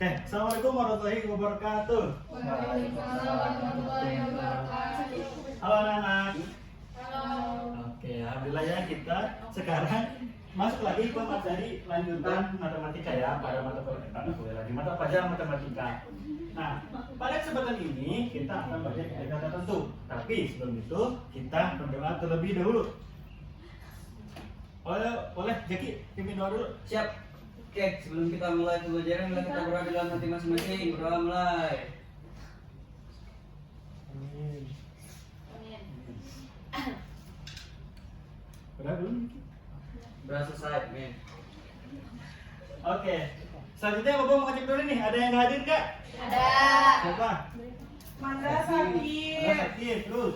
Oke, assalamualaikum warahmatullahi wabarakatuh. Waalaikumsalam warahmatullahi wabarakatuh. Halo anak-anak. Halo. Oke, alhamdulillah ya kita sekarang masuk lagi ke materi lanjutan matematika ya pada mata pelajaran mata pelajaran matematika. Nah, pada kesempatan ini kita akan belajar kata tertentu. Tapi sebelum itu kita berdoa terlebih dahulu. Oleh Jaki, pimpin doa dulu. Siap. Oke, sebelum kita mulai pembelajaran, kita berdoa dalam hati masing-masing. Berdoa mulai. Amin. Berdoa dulu. Berdoa selesai, men. Oke. Selanjutnya Bapak mau ngecek dulu nih, ada yang hadir nggak? Ada. Siapa? Mandra Ada sakit, sakit, terus.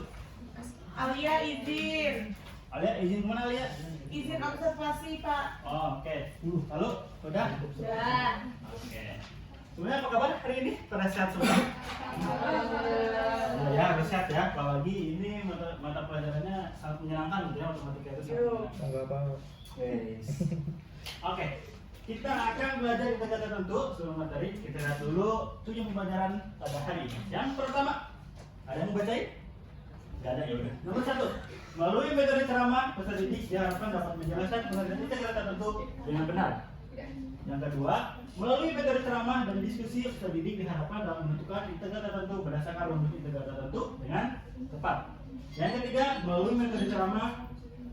Alia izin, Alia izin kemana Alia? izin observasi Pak. Oh, oke. Lalu, udah? Udah. Oke. Sebenarnya apa kabar hari ini? Pada sehat semua? Ya, harus sehat ya. Apalagi ini mata pelajarannya sangat menyenangkan gitu ya, matematika itu sangat menyenangkan. Enggak banget. Yes. Oke, kita akan belajar kata tertentu sebelum materi. Kita lihat dulu tujuan pembelajaran pada hari ini. Yang pertama, ada yang bacain? Gak ada, ya udah. Nomor 1, melalui metode ceramah peserta didik diharapkan dapat menjelaskan pengertian kata tertentu dengan benar. Yang kedua, melalui metode ceramah dan diskusi peserta didik diharapkan dapat menentukan integral tertentu berdasarkan rumus integral tertentu dengan tepat. Yang ketiga, melalui metode ceramah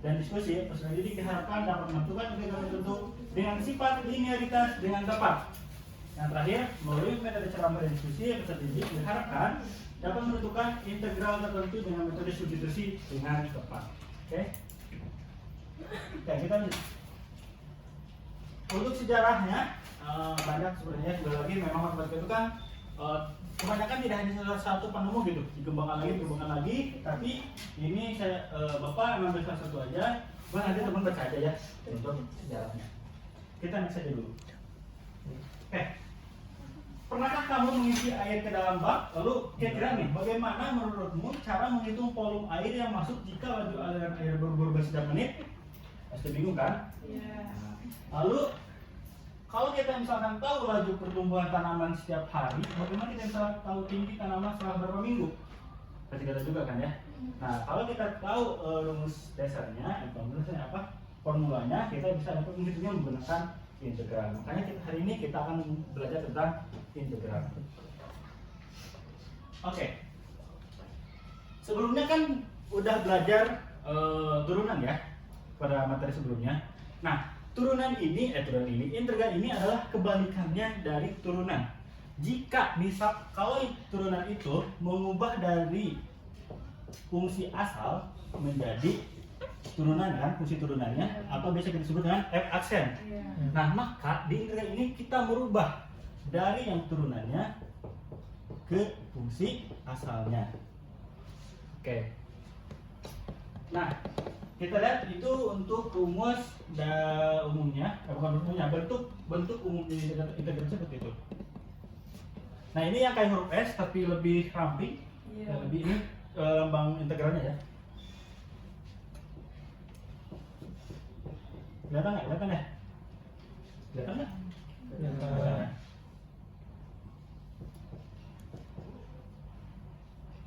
dan diskusi peserta didik diharapkan dapat menentukan integral tertentu dengan sifat linearitas dengan tepat. Yang terakhir, melalui metode ceramah dan diskusi peserta didik diharapkan dapat menentukan integral tertentu dengan metode substitusi dengan tepat. Oke? Oke, kita lanjut. Untuk sejarahnya banyak sebenarnya, sekali lagi memang matematika itu kan kebanyakan tidak hanya salah satu penemu gitu, dikembangkan lagi, tapi ini saya Bapak mengambil salah satu aja, nanti teman baca aja ya untuk sejarahnya. Kita next aja dulu. Oke. Pernahkah kamu mengisi air ke dalam bak? Lalu kira-kira nih, bagaimana menurutmu cara menghitung volume air yang masuk jika laju aliran air berubah setiap menit? Pasti bingung kan? Iya. Lalu kalau kita misalkan tahu laju pertumbuhan tanaman setiap hari, bagaimana kita bisa tahu tinggi tanaman setelah berapa minggu? Pasti kita juga kan ya. Nah, kalau kita tahu rumus dasarnya, rumusnya apa? Formulanya, kita bisa dapat menghitungnya menggunakan integral. Makanya hari ini kita akan belajar tentang integral. Oke. Sebelumnya kan udah belajar turunan ya pada materi sebelumnya. Nah, integral ini adalah kebalikannya dari turunan. Jika misal kalau turunan itu mengubah dari fungsi asal menjadi turunan kan, fungsi turunannya atau biasa kita sebut dengan f aksen. Nah, maka di integral ini kita merubah dari yang turunannya ke fungsi asalnya. Oke. Nah, kita lihat itu untuk rumus umumnya, bukan rumusnya, bentuk umum di integral seperti itu. Nah, ini yang kayak huruf S tapi lebih ramping, lebih ini lambang integralnya ya. Kelihatan nggak? Kelihatan ya? Kelihatan nggak? Kelihatan.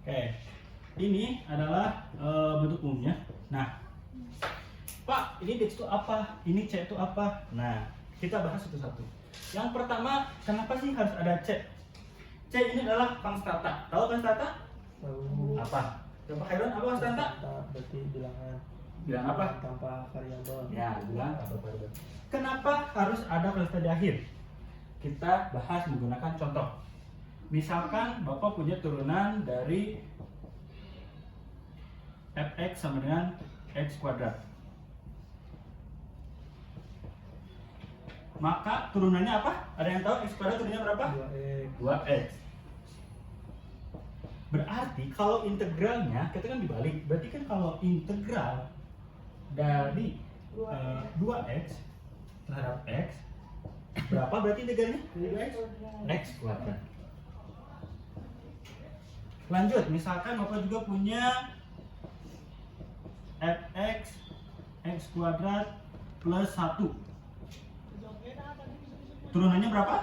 Oke, ini adalah bentuk umumnya. Nah, Pak, ini X itu apa? Ini C itu apa? Nah, kita bahas satu-satu. Yang pertama, kenapa sih harus ada C? C ini adalah konstanta. Tahu konstanta? Tahu. Apa? Coba Khairon, apa konstanta? Berarti bilangan. Bilang apa? Tanpa variabel. Ya, bilang apa variabel. Kenapa harus ada konstanta di akhir? Kita bahas menggunakan contoh. Misalkan Bapak punya turunan dari fx sama dengan x kuadrat. Maka turunannya apa? Ada yang tahu x kuadrat turunannya berapa? 2x. 2x. Berarti kalau integralnya, kita kan dibalik. Berarti kan kalau integral dari 2x terhadap x, berapa berarti integralnya? 2x? X kuadrat. Lanjut, misalkan Bapak juga punya fx x kuadrat plus 1. Turunannya berapa?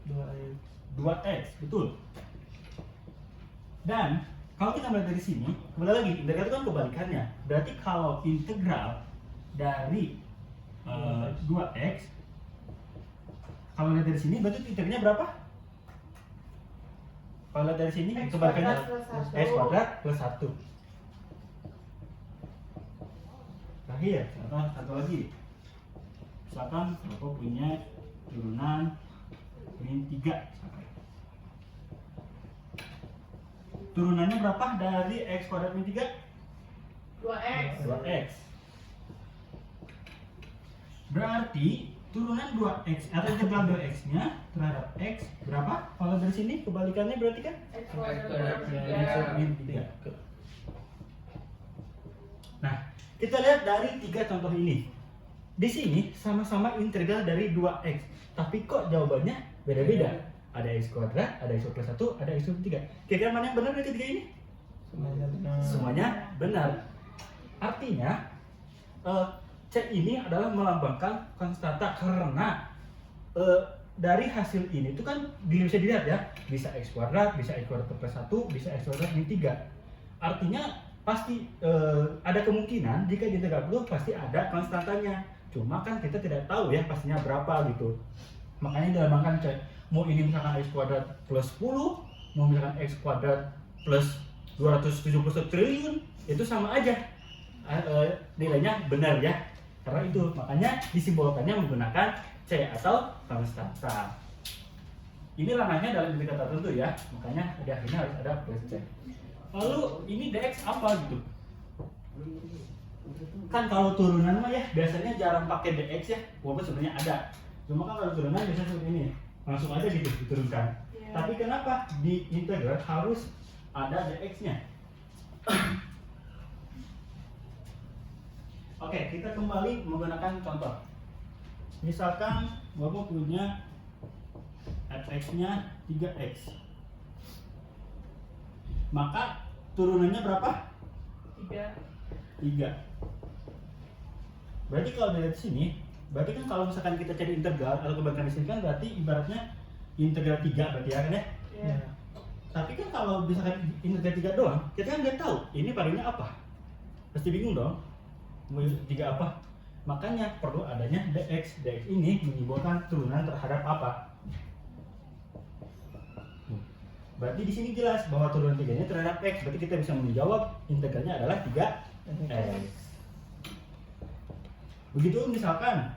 2x. 2x, betul. Dan kalau kita melihat dari sini, kembali lagi, integral itu kan kebalikannya. Berarti kalau integral dari 2x, kalau lihat dari sini, berarti integralnya berapa? Kalau lihat dari sini, X kebalikannya kuadrat plus 1. x kuadrat plus 1. Terakhir, satu lagi. Misalkan Bapak punya turunan min 3. Turunannya berapa dari x kuadrat min 3? 2x. 2x. Berarti turunan 2x atau integral 2x nya terhadap x berapa? Kalau dari sini kebalikannya berarti kan X kuadrat plus x 3. min 3. Nah, kita lihat dari 3 contoh ini. Di sini sama-sama integral dari 2x, tapi kok jawabannya beda-beda. Ada x kuadrat, ada x plus 1, ada x plus 3. Kira-kira mana yang benar dari ketiga ini? Semuanya benar. Semuanya benar. Artinya C ini adalah melambangkan konstanta karena dari hasil ini itu kan bisa dilihat ya, bisa x kuadrat plus 1, bisa x kuadrat min 3. Artinya pasti ada kemungkinan jika diintegral itu pasti ada konstantanya. Cuma kan kita tidak tahu ya pastinya berapa gitu. Makanya dilambangkan C. Mau ini misalkan x kuadrat plus 10, mau misalkan x kuadrat plus 271 triliun, itu sama aja. Nilainya benar ya. Karena itu makanya disimbolkannya menggunakan C atau konstanta. Ini ranahnya dalam detik kata tertentu ya. Makanya di akhirnya harus ada plus C. Lalu ini dx apa gitu? Kan kalau turunan mah ya biasanya jarang pakai dx ya. Walaupun sebenarnya ada. Cuma kan kalau turunan biasanya seperti ini. Langsung aja gitu diturunkan. Iya. Tapi kenapa di integral harus ada dx-nya? Oke, kita kembali menggunakan contoh. Misalkan Bapak punya fx-nya 3x. Maka turunannya berapa? 3. Berarti kalau dari sini, berarti kan kalau misalkan kita cari integral atau kebalikan di sini kan berarti ibaratnya integral 3 berarti ya kan ya? Iya. Tapi kan kalau misalkan integral 3 doang, kita kan nggak tahu ini variabelnya apa. Pasti bingung dong. Mau 3 apa? Makanya perlu adanya dx. Dx ini menyimbolkan turunan terhadap apa? Berarti di sini jelas bahwa turunan 3-nya terhadap x. Berarti kita bisa menjawab integralnya adalah 3x. Begitu misalkan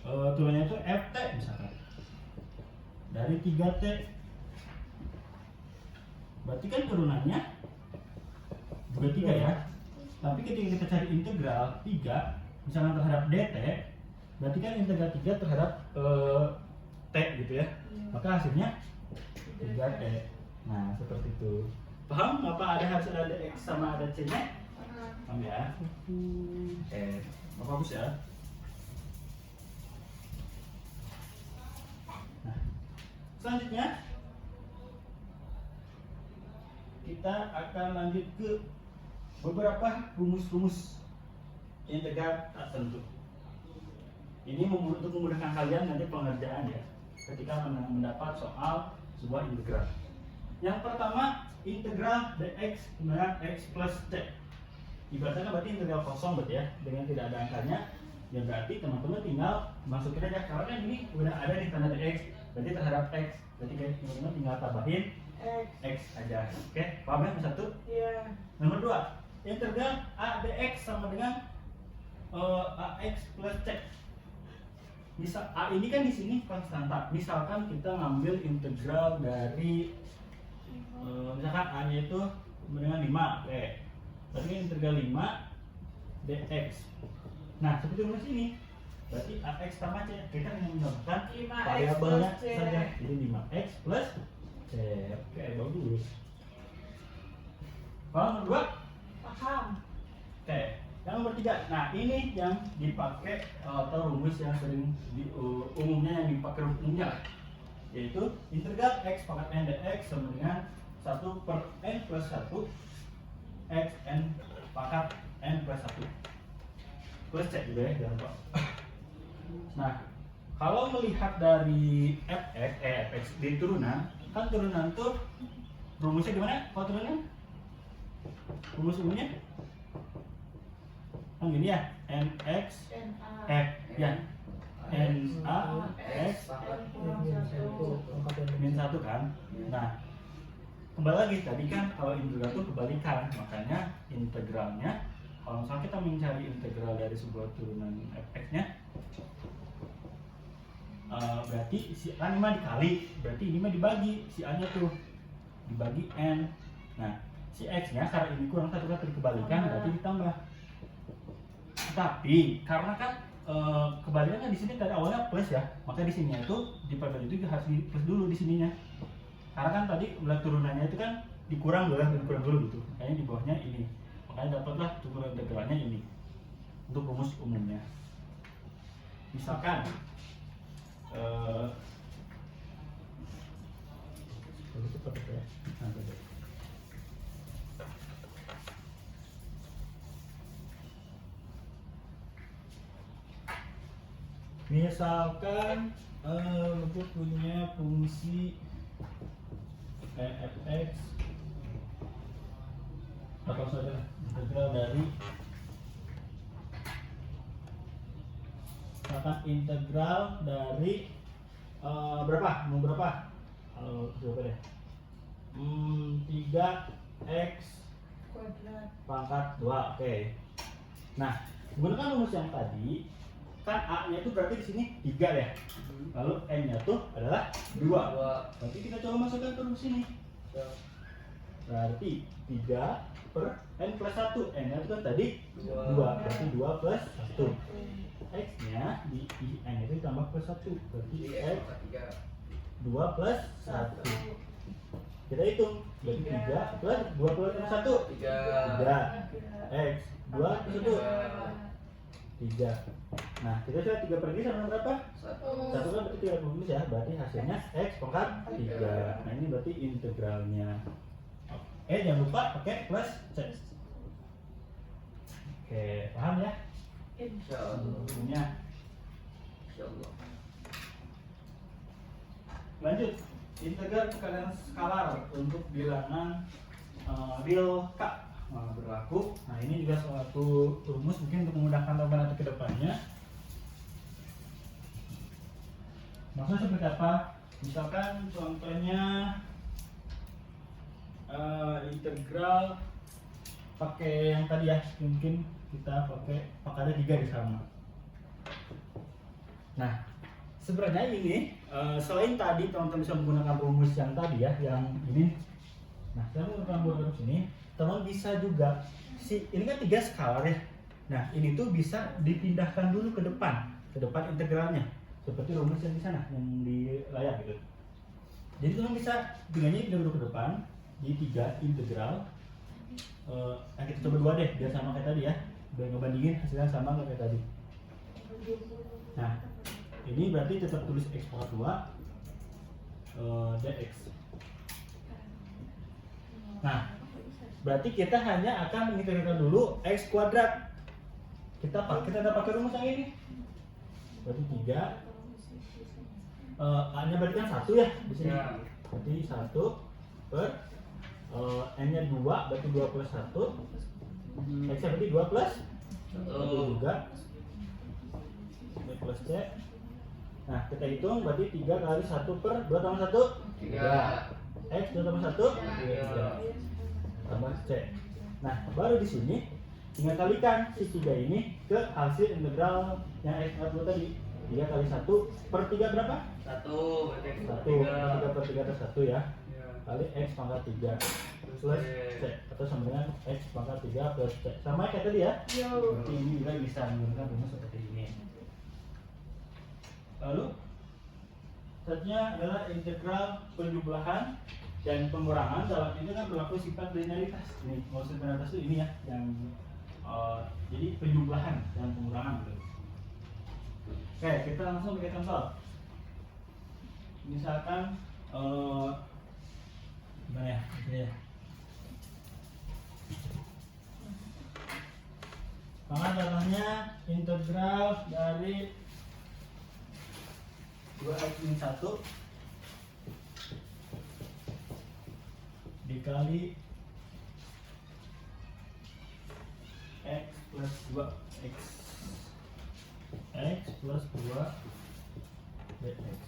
turunannya itu ft misalkan dari 3t. Berarti kan turunannya juga 3 ya. Tapi ketika kita cari integral 3 misalkan terhadap dt, berarti kan integral 3 terhadap t gitu ya. Maka hasilnya 3t. Nah, seperti itu. Paham apa harus ada dx sama ada c-nya? Paham ya? Bagus ya. Nah, selanjutnya kita akan lanjut ke beberapa rumus-rumus integral tak tentu. Ini untuk memudahkan kalian nanti pengerjaan ya, ketika mendapat soal sebuah integral. Yang pertama, integral dx dengan x plus c. Ibaratnya berarti integral kosong berarti ya, dengan tidak ada angkanya. Ya berarti teman-teman tinggal masukin aja, karena ini udah ada di tanda dx, berarti terhadap x. Berarti teman-teman tinggal tambahin x aja. Oke, paham ya? Satu. Iya. Nomor 2, integral a dx sama dengan ax plus c. Misal a ini kan di sini konstanta. Misalkan kita ngambil integral dari misalkan a nya itu dengan 5, berarti kan integral 5 dx. Nah, seperti rumus ini, berarti ax tambah c. Kita hanya menambahkan 5x variabelnya plus c. saja. Jadi 5x plus c. Oke, bagus. Paham nomor 2? Paham. Oke, yang nomor 3. Nah, ini yang dipakai atau rumus yang sering umumnya yang dipakai umumnya, yaitu integral x pangkat n dx sama dengan 1 per n plus 1 x n pangkat n plus 1 plus c juga ya, jangan lupa. Nah, kalau melihat dari fx x di turunan, kan turunan tuh rumusnya gimana? Kalau turunan? Rumus umumnya? Kan gini ya, nx f ya, na x min 1 kan. Nah, kembali lagi tadi kan kalau integral itu kebalikan, makanya integralnya kalau misalnya kita mencari integral dari sebuah turunan fx-nya, berarti si a ini mah dikali, berarti ini mah dibagi, si a nya tuh dibagi n. Nah, si x nya karena ini kurang satu kali dikebalikan, berarti ditambah. Tapi karena kan kebalikan kan di sini tadi awalnya plus ya, maka di sini itu di pada itu harus di plus dulu di sininya. Karena kan tadi ulah turunannya itu kan dikurang dulu gitu, kayaknya di bawahnya ini, makanya dapatlah turunan integralnya ini untuk rumus umumnya. Misalkan misalkan lu punya fungsi fx atau saja integral dari berapa? Mau berapa? Berapa deh? 3x pangkat 2, oke. Nah, gunakan rumus yang tadi, kan a-nya itu berarti di sini 3 ya. Lalu n-nya tuh adalah 2. Berarti kita coba masukkan ke rumus ini. Berarti 3 per n plus 1. N-nya itu kan tadi 2. Berarti 2 plus 1. X-nya di n itu ditambah plus 1. Berarti x 2 plus 1. Kita hitung. Berarti 3 plus 2 plus 1. 3. X 2 plus 1. 3. Nah, kita coba 3 pergi sama berapa? 1 kan berarti 30 ya. Berarti hasilnya x pangkat 3. Nah, ini berarti integralnya. Jangan lupa pakai plus c. Oke, paham ya? Insyaallah. Lanjut, integral tekanan skalar untuk bilangan real k berlaku. Nah, ini juga suatu rumus mungkin untuk memudahkan teman nanti ke depannya. Maksudnya seperti apa? Misalkan contohnya integral pakai yang tadi ya, mungkin kita pakai pangkatnya 3 di sama. Nah, sebenarnya ini selain tadi teman-teman bisa menggunakan rumus yang tadi ya, yang ini. Nah, saya menggunakan rumus ini, teman bisa juga ini kan 3 skalar ya. Nah, ini tuh bisa dipindahkan dulu ke depan integralnya, seperti rumus yang di sana, yang di layar gitu. Jadi teman bisa tinggalnya dulu ke depan di 3 integral. Kita coba 2 deh, biar sama kayak tadi ya, biar ngebandingin hasilnya sama kayak tadi. Nah, ini berarti tetap tulis x pangkat 2 dx. Nah, berarti kita hanya akan mengintegralkan dulu x kuadrat. Kita pakai rumus yang ini. Berarti 3 a-nya berarti kan 1 ya di sini. Berarti 1 per n-nya 2, berarti 2 plus 1. X-nya berarti 2 plus 1 juga. Ini plus C. Nah, kita hitung berarti 3 kali 1 per 2 tambah 1 3. X 2 tambah 1 3 tambah C. Nah, baru di sini tinggal kalikan si 3 ini ke hasil integral yang x pangkat 2 tadi. 3 kali 1 per 3 berapa? 1 berarti x 1 3 per 3 per 1 ya. Kali x pangkat 3 plus C, atau sama dengan x pangkat 3 plus C. Sama kayak tadi ya. Berarti ini juga bisa menggunakan rumus seperti ini. Lalu selanjutnya adalah integral penjumlahan dan pengurangan. Dalam ini kan berlaku sifat linearitas. Ini maksud linearitas itu ini ya, yang jadi penjumlahan dan pengurangan gitu. Oke, kita langsung pakai contoh. Misalkan gimana ya? Maka contohnya integral dari 2x min 1 dikali X plus 2X X plus 2 dx.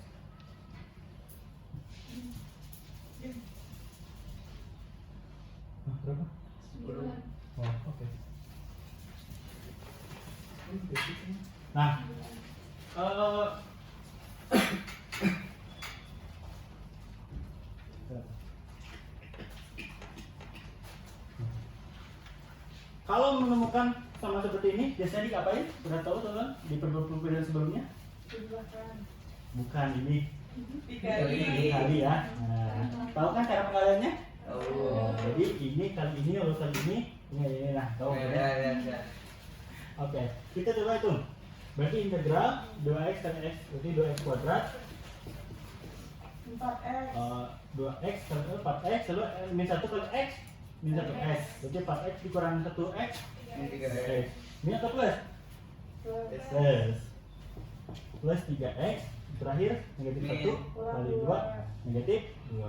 Berapa? 9. Oh, oke. Nah, kalau menemukan sama seperti ini, biasanya diapain? Sudah tahu teman di perbedaan sebelumnya? Jumlahkan. Bukan ini Dikali. kali ya. Nah, tahu kan cara pengaliannya? Oh. Jadi ini kali ini lalu kali ini nah tahu Ya, kan? ya, ya. Oke, kita coba hitung. Berarti integral 2x kali x berarti 2x kuadrat 4x. 2x kali 4x lalu min 1 kali x min 1x berarti 4x dikurangi 1x Ini 3x. x ini atau plus? Plus. Plus 3x terakhir negatif Min. 1 kali 2 negatif 2.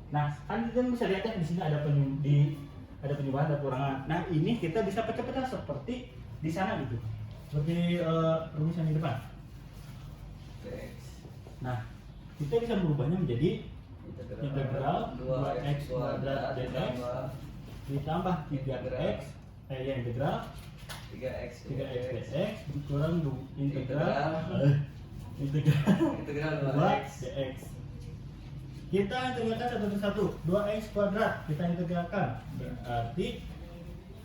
Nah, kan kita bisa lihat ya di sini ada ada penyubahan dan kurangan. Nah, ini kita bisa pecah-pecah seperti di sana gitu. Seperti rumus yang di depan. X. Nah, kita bisa merubahnya menjadi integral 2x kuadrat dx ditambah 3x ya integral 3x 3x dx dikurang integral Integral 2 2x. dx. Kita integralkan satu persatu. 2x kuadrat kita integralkan berarti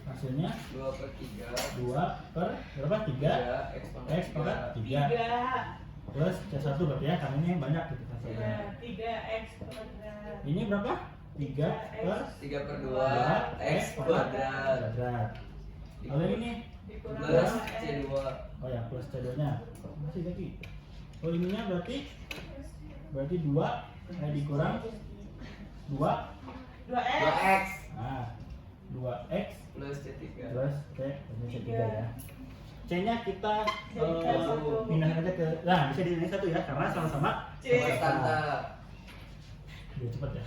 hasilnya 2/3 2 per berapa? 3 x pangkat 3 plus C1 berarti ya karena ini banyak gitu hasilnya. 3x kuadrat. Ini berapa? 3 per 3/2 x pangkat kuadrat kuadrat. Lalu ini Dikurang plus sama x. C2. oh ya plus C2 nya masih lagi. Oh ininya berarti 2 dikurang 2 2x. 2x nah 2x plus C3. plus C3 ya. C-nya kita Jadikan satu. pindahin aja ke nah bisa jadi satu ya karena sama-sama C. Konstanta. biar cepat ya.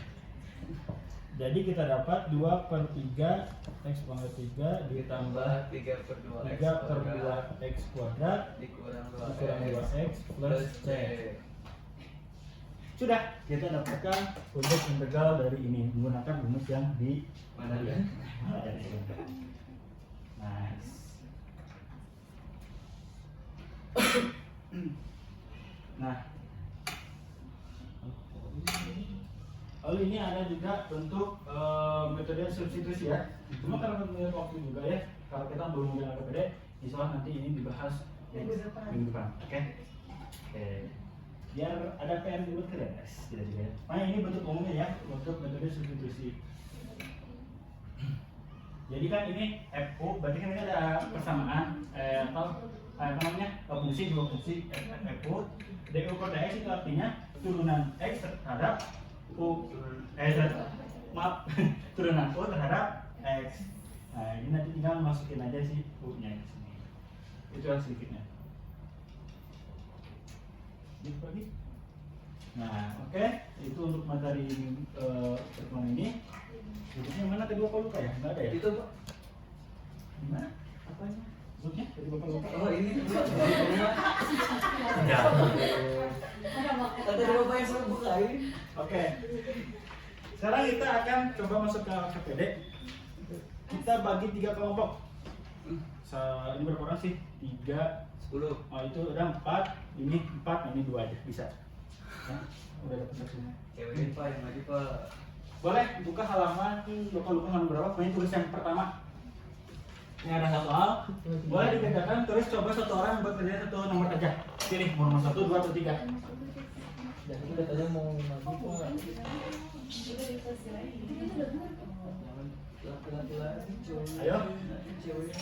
Jadi kita dapat 2/3 x pangkat 3 ditambah 3/2 x 3 per 2 x kuadrat dikurang dikurang 2x 2x plus c. Sudah kita dapatkan untuk integral dari ini menggunakan rumus yang di Mana ya? dia? Nice. Nah, lalu ini ada juga bentuk metode substitusi ya. Cuma karena melihat waktu juga ya, kalau kita belum mengenal KPD, insya Allah nanti ini dibahas Minggu depan. Minggu depan. Oke. Oke. Biar ada PR buat kalian guys, tidak juga ya. Nah ini bentuk umumnya ya, bentuk metode substitusi. Jadi kan ini FU, berarti kan ini ada persamaan apa namanya fungsi dua fungsi FU. DU per dx itu artinya turunan x terhadap u maaf turunan u terhadap x. Nah ini nanti tinggal masukin aja sih u-nya ke sini. Itu yang sedikitnya. Lagi. Nah oke, itu untuk materi pertemuan ini. Bentuknya mana tadi Bapak lupa ya? Enggak ada ya? Itu Pak. Gimana? Apanya? Bentuknya tadi Bapak lupa. Oh ini Ya. Tadi Bapak yang suruh buka ini. Oke. Sekarang kita akan coba masuk ke KPD. Kita bagi 3 kelompok. Ini berapa orang sih? 3. 10. Oh itu ada 4. Ini 4, ini 2 aja bisa. Ya, udah dapat satunya. Cewek Pak yang maju Pak. Boleh buka halaman, lupa halaman berapa? Ini tulis yang pertama. Ini ada satu hal. Boleh dikerjakan, tulis coba satu orang buat kerja satu nomor aja. Pilih mau nomor 1, 2, atau 3. Dan itu katanya mau maju kok. Laki-laki lagi cewek. Ayo. Cewek.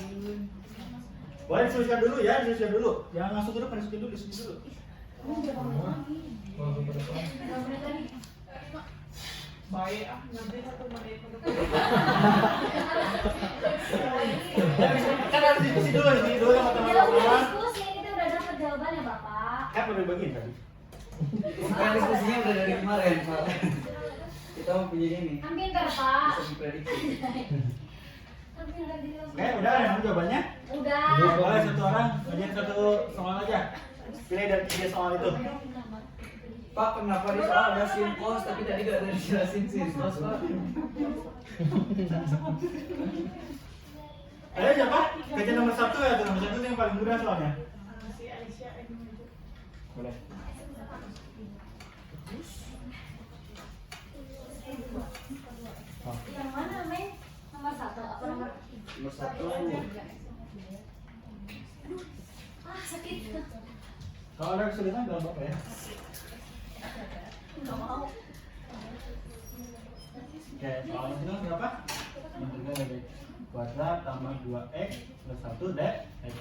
Boleh disusulkan dulu ya, disusulkan dulu. Yang masuk dulu, masukin dulu, disusulkan dulu. Kalau ke depan. Baik, nanti 1 menit untuk Kan harus diskusi dulu sih, dulu sama Ya udah teman-teman. diskusi, kita udah dapat jawabannya Bapak. Kan udah bagiin tadi. Bukan diskusinya udah dari kemarin Pak. Kita mau punya ini. Kan pinter, Pak. Bisa diprediksi. Kan pinter di Oke, udah ada jawabannya. Udah. Boleh satu orang bagian satu soal aja. Pilih dari 3 soal itu. Pak, kenapa di soal ada sinkos tapi tadi gak ada dijelasin sinkos, Pak? Ayo siapa? Kerja nomor 1 ya, tuh nomor 1 itu yang paling mudah soalnya. Si Aisyah ini. Boleh. Yang mana, Mei? Nomor 1 apa nomor? Nomor 1. Ah, sakit. Kalau ada kesulitan dalam apa ya? Enggak mau. Oke, soal itu berapa? Integral dari kuadrat tambah 2x plus 1 dx.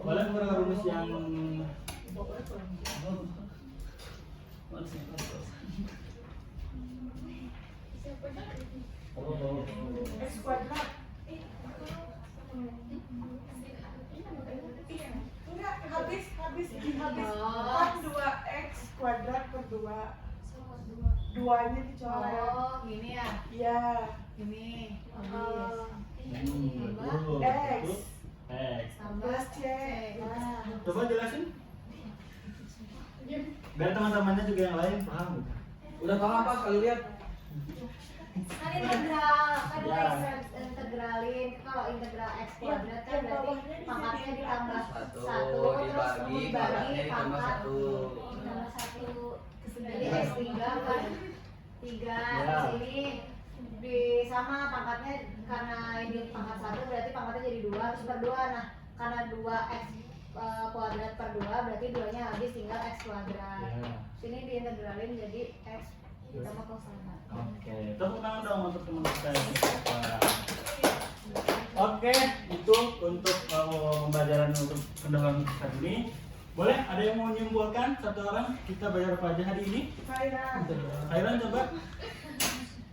Boleh menggunakan rumus yang X kuadrat. Enggak, habis kan 2x kuadrat per 2. Duanya dicoret. Oh, gini ya. Iya. Gini. X X. plus C. Nah, Coba jelasin. Biar teman-temannya juga yang lain paham gitu. Udah paham, Pak? Kalau lihat. Kan integral, kan Ya. kita integralin. Kalau integral x kuadrat kan berarti pangkatnya ditambah 1 terus dibagi, dibagi pangkatnya ditambah pangkat 1. ditambah 1. Jadi x3 kan 3 Ya. terus ini di sama pangkatnya karena ini pangkat 1 berarti pangkatnya jadi 2 terus per 2. Nah, karena 2x kuadrat per 2 berarti 2-nya habis tinggal x kuadrat. Ya. Sini diintegralin jadi x ditambah cos 1. Oke, tepuk tangan dong untuk teman kita yang cepat. Oke, itu untuk pembelajaran untuk pendalaman kita ini. Boleh ada yang mau menyimpulkan satu orang kita belajar apa aja hari ini? Kairan. Khairan coba.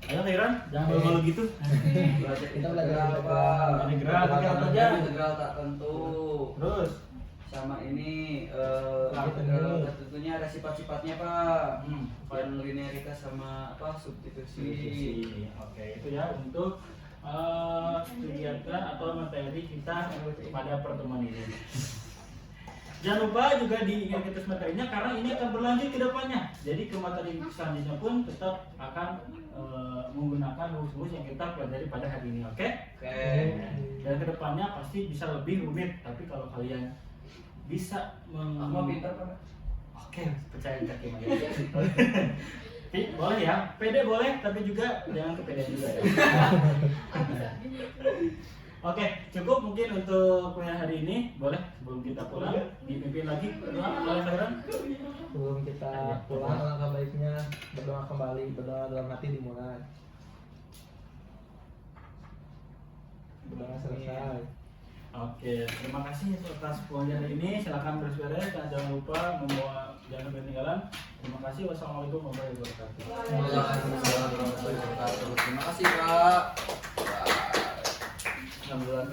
Ayo Khairan, jangan malu-malu gitu. Kita belajar apa? Integral, apa aja? Integral tak tentu. Terus, Sama ini tentu. tentunya ada sifat-sifatnya, Pak. hmm, Dan linearitas sama apa substitusi. Oke, itu ya untuk kegiatan atau materi kita pada pertemuan ini. Jangan lupa juga diingat terus materinya karena ini akan berlanjut ke depannya. Jadi ke materi selanjutnya pun tetap akan menggunakan rumus-rumus yang kita pelajari pada hari ini, oke? Oke. Dan ke depannya pasti bisa lebih rumit, tapi kalau kalian bisa Aku pintar, Pak. Oke, percaya kaki Maria. Boleh ya, pede boleh, tapi juga jangan kepedean juga ya. Oke, cukup mungkin untuk kuliah hari ini. Boleh sebelum kita pulang dipimpin lagi berdoa oleh Khairan. Sebelum kita pulang, alangkah baiknya berdoa kembali, berdoa dalam hati dimulai. Berdoa selesai. Oke, terima kasih atas pelajaran ini. Silakan beres-beres dan jangan lupa membawa jangan ketinggalan. Terima kasih. Wassalamualaikum warahmatullahi wabarakatuh. Waalaikumsalam warahmatullahi wabarakatuh. Terima kasih, Pak. Alhamdulillah.